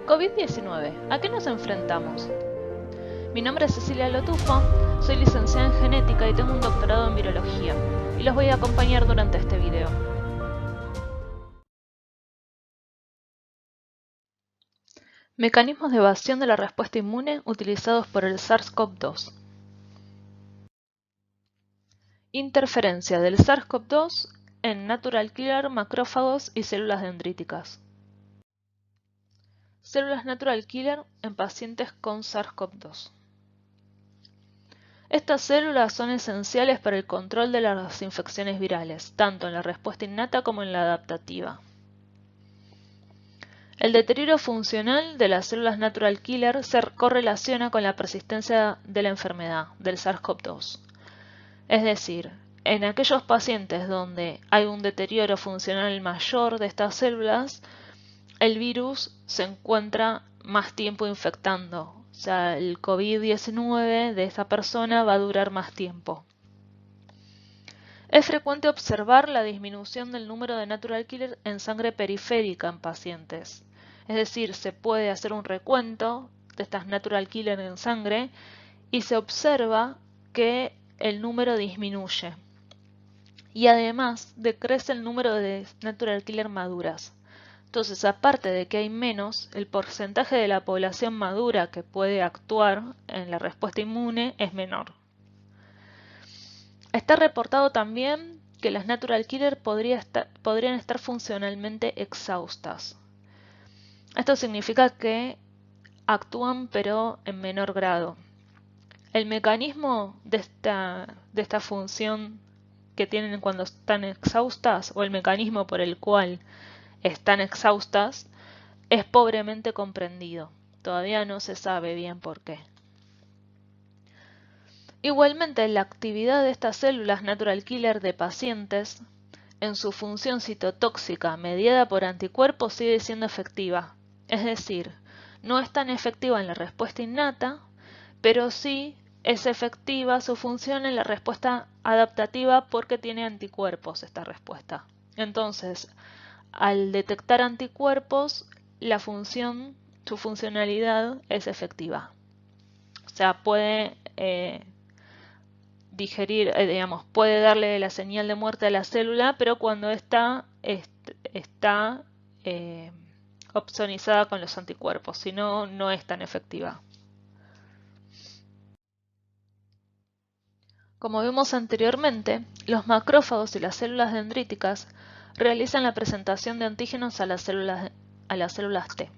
COVID-19. ¿A qué nos enfrentamos? Mi nombre es Cecilia Lotufo, soy licenciada en genética y tengo un doctorado en virología, y los voy a acompañar durante este video. Mecanismos de evasión de la respuesta inmune utilizados por el SARS-CoV-2. Interferencia del SARS-CoV-2 en natural killer, macrófagos y células dendríticas. Células natural killer en pacientes con SARS-CoV-2. Estas células son esenciales para el control de las infecciones virales, tanto en la respuesta innata como en la adaptativa. El deterioro funcional de las células natural killer se correlaciona con la persistencia de la enfermedad del SARS-CoV-2. Es decir, en aquellos pacientes donde hay un deterioro funcional mayor de estas células, el virus se encuentra más tiempo infectando. O sea, el COVID-19 de esta persona va a durar más tiempo. Es frecuente observar la disminución del número de natural killer en sangre periférica en pacientes. Es decir, se puede hacer un recuento de estas natural killer en sangre y se observa que el número disminuye. Y además decrece el número de natural killer maduras. Entonces, aparte de que hay menos, el porcentaje de la población madura que puede actuar en la respuesta inmune es menor. Está reportado también que las natural killer podrían estar funcionalmente exhaustas. Esto significa que actúan pero en menor grado. El mecanismo de esta función que tienen cuando están exhaustas, o el mecanismo por el cual están exhaustas, es pobremente comprendido. Todavía no se sabe bien por qué. Igualmente, la actividad de estas células natural killer de pacientes en su función citotóxica mediada por anticuerpos sigue siendo efectiva. Es decir, no es tan efectiva en la respuesta innata, pero sí es efectiva su función en la respuesta adaptativa porque tiene anticuerpos esta respuesta. Entonces, al detectar anticuerpos, su funcionalidad es efectiva. O sea, puede digerir, puede darle la señal de muerte a la célula, pero cuando está opsonizada con los anticuerpos, si no, no es tan efectiva. Como vimos anteriormente, los macrófagos y las células dendríticas realizan la presentación de antígenos a las células T.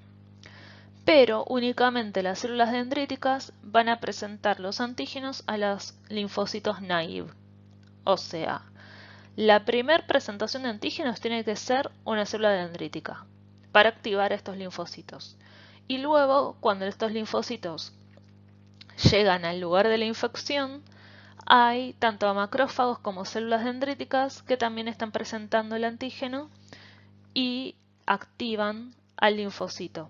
Pero únicamente las células dendríticas van a presentar los antígenos a los linfocitos naive. O sea, la primera presentación de antígenos tiene que ser una célula dendrítica para activar estos linfocitos. Y luego, cuando estos linfocitos llegan al lugar de la infección, hay tanto macrófagos como células dendríticas que también están presentando el antígeno y activan al linfocito.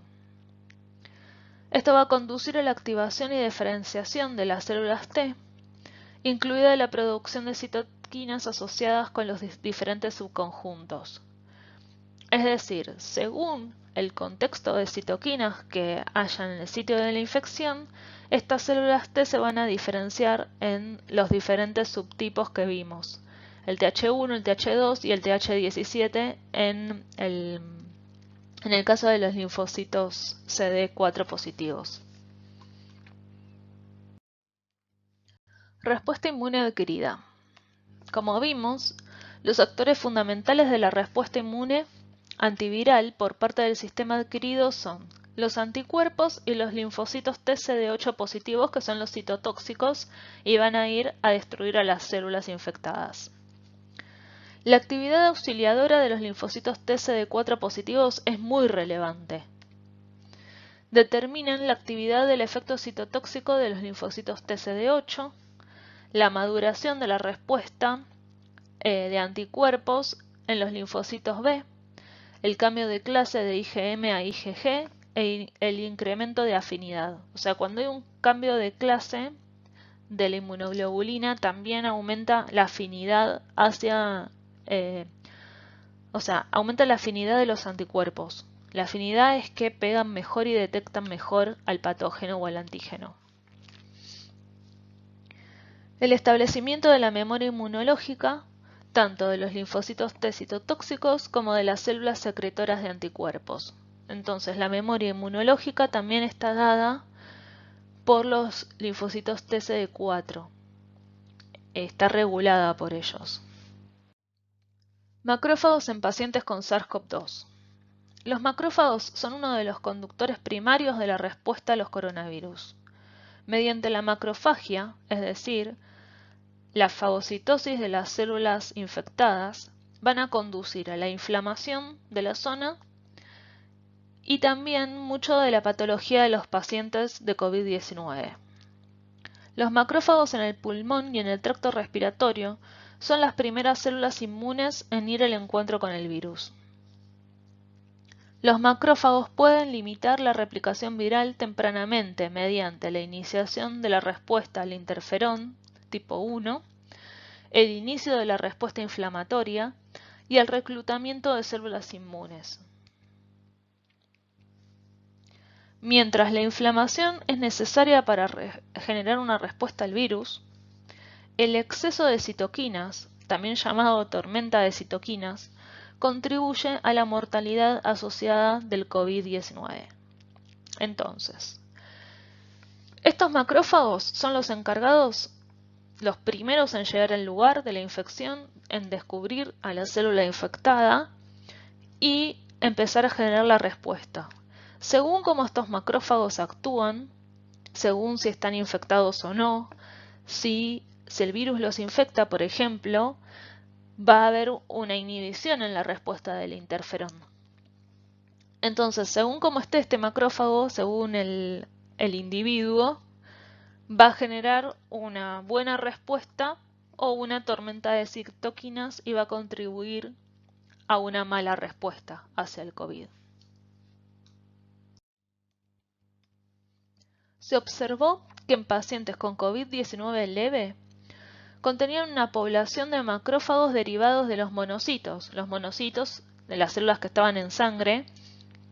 Esto va a conducir a la activación y diferenciación de las células T, incluida la producción de citoquinas asociadas con los diferentes subconjuntos. Es decir, según el contexto de citoquinas que haya en el sitio de la infección, estas células T se van a diferenciar en los diferentes subtipos que vimos, el Th1, el Th2 y el Th17 en el caso de los linfocitos CD4 positivos. Respuesta inmune adquirida. Como vimos, los actores fundamentales de la respuesta inmune antiviral por parte del sistema adquirido son los anticuerpos y los linfocitos TCD8 positivos, que son los citotóxicos y van a ir a destruir a las células infectadas. La actividad auxiliadora de los linfocitos TCD4 positivos es muy relevante. Determinan la actividad del efecto citotóxico de los linfocitos TCD8, la maduración de la respuesta de anticuerpos en los linfocitos B, el cambio de clase de IgM a IgG e el incremento de afinidad. O sea, cuando hay un cambio de clase de la inmunoglobulina, también aumenta la afinidad hacia O sea, aumenta la afinidad de los anticuerpos. La afinidad es que pegan mejor y detectan mejor al patógeno o al antígeno. El establecimiento de la memoria inmunológica, tanto de los linfocitos T citotóxicos como de las células secretoras de anticuerpos. Entonces, la memoria inmunológica también está dada por los linfocitos T CD4. Está regulada por ellos. Macrófagos en pacientes con SARS-CoV-2. Los macrófagos son uno de los conductores primarios de la respuesta a los coronavirus. Mediante la macrofagia, es decir, la fagocitosis de las células infectadas, van a conducir a la inflamación de la zona y también mucho de la patología de los pacientes de COVID-19. Los macrófagos en el pulmón y en el tracto respiratorio son las primeras células inmunes en ir al encuentro con el virus. Los macrófagos pueden limitar la replicación viral tempranamente mediante la iniciación de la respuesta al interferón tipo 1, el inicio de la respuesta inflamatoria y el reclutamiento de células inmunes. Mientras la inflamación es necesaria para generar una respuesta al virus, el exceso de citoquinas, también llamado tormenta de citoquinas, contribuye a la mortalidad asociada del COVID-19. Entonces, estos macrófagos son los encargados, los primeros en llegar al lugar de la infección, en descubrir a la célula infectada y empezar a generar la respuesta. Según cómo estos macrófagos actúan, según si están infectados o no, si el virus los infecta, por ejemplo, va a haber una inhibición en la respuesta del interferón. Entonces, según cómo esté este macrófago, según el individuo, va a generar una buena respuesta o una tormenta de citoquinas y va a contribuir a una mala respuesta hacia el COVID. Se observó que en pacientes con COVID-19 leve contenían una población de macrófagos derivados de los monocitos de las células que estaban en sangre,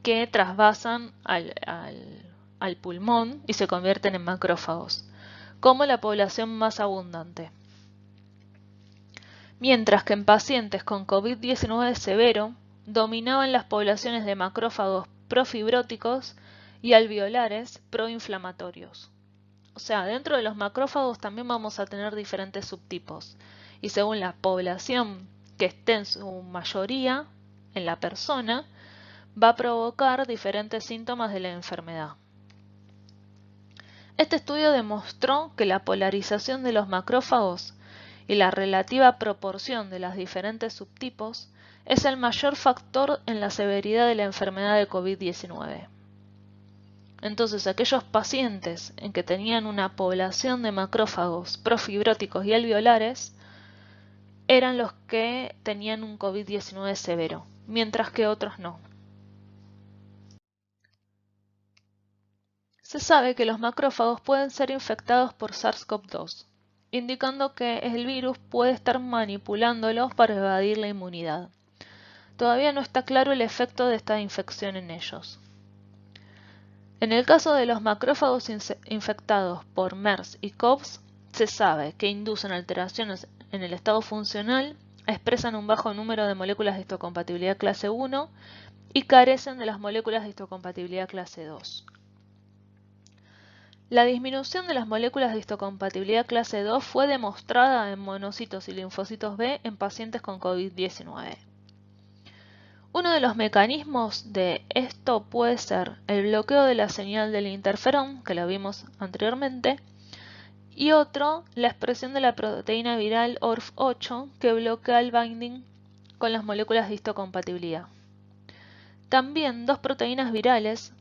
que trasvasan al pulmón y se convierten en macrófagos, como la población más abundante. Mientras que en pacientes con COVID-19 severo dominaban las poblaciones de macrófagos profibróticos y alveolares proinflamatorios. O sea, dentro de los macrófagos también vamos a tener diferentes subtipos y según la población que esté en su mayoría en la persona, va a provocar diferentes síntomas de la enfermedad. Este estudio demostró que la polarización de los macrófagos y la relativa proporción de los diferentes subtipos es el mayor factor en la severidad de la enfermedad de COVID-19. Entonces, aquellos pacientes en que tenían una población de macrófagos profibróticos y alveolares eran los que tenían un COVID-19 severo, mientras que otros no. Se sabe que los macrófagos pueden ser infectados por SARS-CoV-2, indicando que el virus puede estar manipulándolos para evadir la inmunidad. Todavía no está claro el efecto de esta infección en ellos. En el caso de los macrófagos infectados por MERS y CoVS, se sabe que inducen alteraciones en el estado funcional, expresan un bajo número de moléculas de histocompatibilidad clase 1 y carecen de las moléculas de histocompatibilidad clase 2. La disminución de las moléculas de histocompatibilidad clase 2 fue demostrada en monocitos y linfocitos B en pacientes con COVID-19. Uno de los mecanismos de esto puede ser el bloqueo de la señal del interferón, que lo vimos anteriormente, y otro, la expresión de la proteína viral ORF8, que bloquea el binding con las moléculas de histocompatibilidad. También dos proteínas virales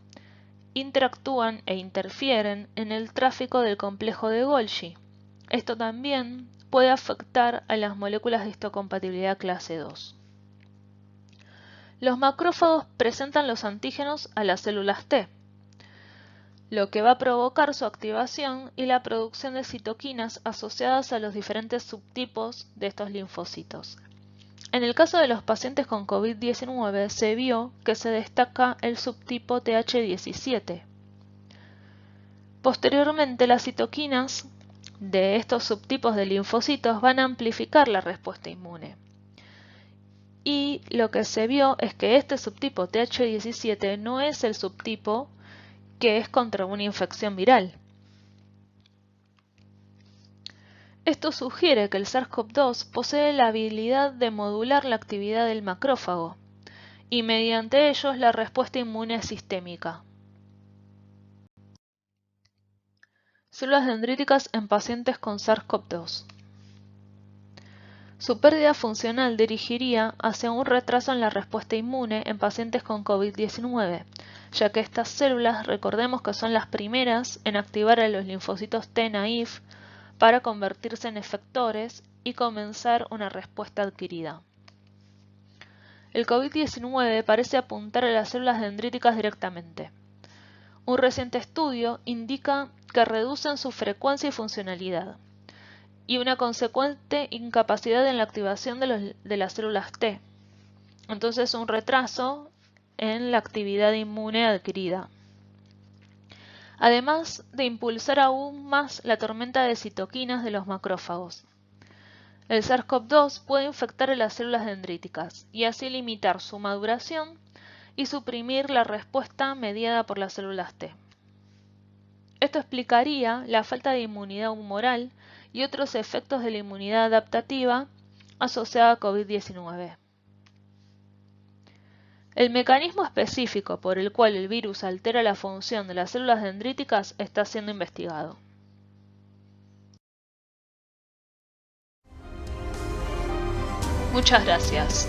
interactúan e interfieren en el tráfico del complejo de Golgi. Esto también puede afectar a las moléculas de histocompatibilidad clase 2. Los macrófagos presentan los antígenos a las células T, lo que va a provocar su activación y la producción de citoquinas asociadas a los diferentes subtipos de estos linfocitos. En el caso de los pacientes con COVID-19 se vio que se destaca el subtipo Th17. Posteriormente, las citoquinas de estos subtipos de linfocitos van a amplificar la respuesta inmune. Y lo que se vio es que este subtipo Th17 no es el subtipo que es contra una infección viral. Esto sugiere que el SARS-CoV-2 posee la habilidad de modular la actividad del macrófago y mediante ellos la respuesta inmune sistémica. Células dendríticas en pacientes con SARS-CoV-2. Su pérdida funcional dirigiría hacia un retraso en la respuesta inmune en pacientes con COVID-19, ya que estas células, recordemos que son las primeras en activar a los linfocitos T naïf para convertirse en efectores y comenzar una respuesta adquirida. El COVID-19 parece apuntar a las células dendríticas directamente. Un reciente estudio indica que reducen su frecuencia y funcionalidad, y una consecuente incapacidad en la activación de las células T. Entonces, un retraso en la actividad inmune adquirida. Además de impulsar aún más la tormenta de citoquinas de los macrófagos. El SARS-CoV-2 puede infectar a las células dendríticas y así limitar su maduración y suprimir la respuesta mediada por las células T. Esto explicaría la falta de inmunidad humoral y otros efectos de la inmunidad adaptativa asociada a COVID-19. El mecanismo específico por el cual el virus altera la función de las células dendríticas está siendo investigado. Muchas gracias.